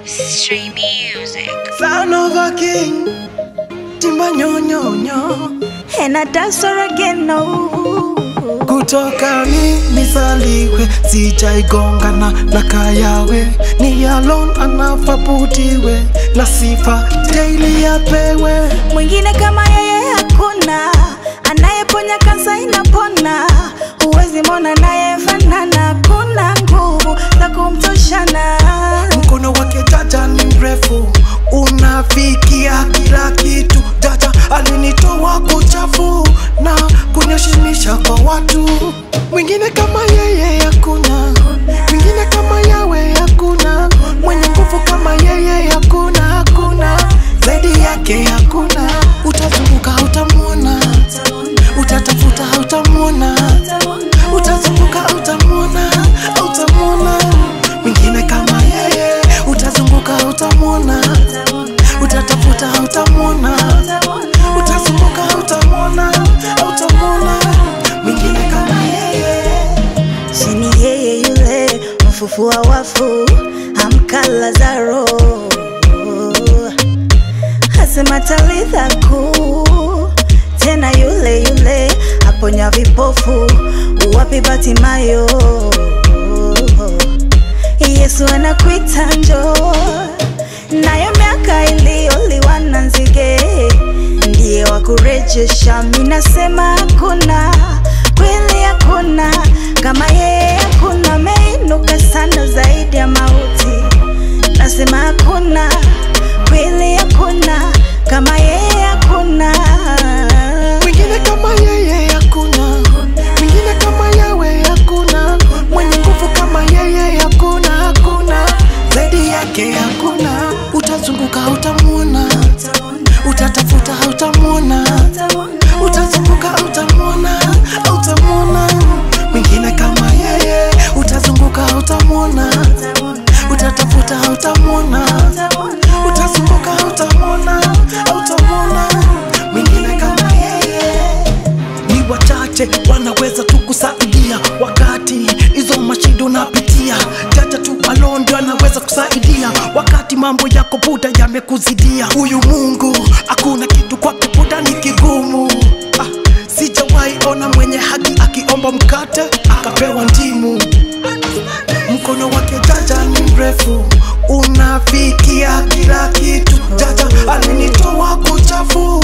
Stream music. Son of a king, timba nyonyonyo, and I dance again no. Kutoka nizaliwe, sijaigongana na kayawe. Ni alone anafabutiwe, na sifa daily apewe. Mwingine kama yeye hakuna, anayeponya kansa inapona. Huwezi mona naye fanana, kuna nguvu za kumtoshana. Mkono wake jaja ni mrefu, unafikia kila kitu. Jaja alinitoa kuchafu na kunyoshimisha kwa watu. Mwingine kama yeye hakuna, mwingine kama yawe hakuna, mwenye nguvu kama yeye hakuna, hakuna zaidi yake hakuna. Utazunguka utamuona, utatafuta utamuona, utazunguka utamuona, utamuona. Mwingine kama yeye, utazunguka utamuona, utatafuta utamuona, utazunguka utamuona, utamuona. Mwingine kama yeye, sini yeye yule mfufua wafu, amka Lazaro, asema Talitha kuu. Tena yule yule aponya vipofu, uwapi Batimayo. Yesu anakuita njoo, nayo miaka iliyoliwa na nzige ndiye wakurejesha. Mimi nasema hakuna, kweli hakuna kama yeye, hakuna. Ameinuka sana zaidi ya mauti. Nasema hakuna, kweli hakuna kama yeye, hakuna. mwingine kama yeye hakuna, mwingine kama yawe hakuna, mwenye nguvu kama yeye hakuna, hakuna zaidi yake hakuna. Utazunguka utamuona, utatafuta utamuona, utazunguka utamuona, utamuona. Mwingine kama yeye, utazunguka utamuona, utatafuta utamuona, utazunguka utamuona, utamuona. Mwingine kama yeye, ni wachache wanaweza tukusaidia wakati hizo mashida unapitia. Jaja tu alone ndio anaweza kusaidia wakati mambo yako buda yamekuzidia. Huyu Mungu hakuna kitu kwake buda ni kigumu. Sijawahi ona mwenye haki akiomba mkate akapewa ndimu. Mkono wake jaja ni mrefu, unafikia kila kitu. Jaja alinitoa kuchafu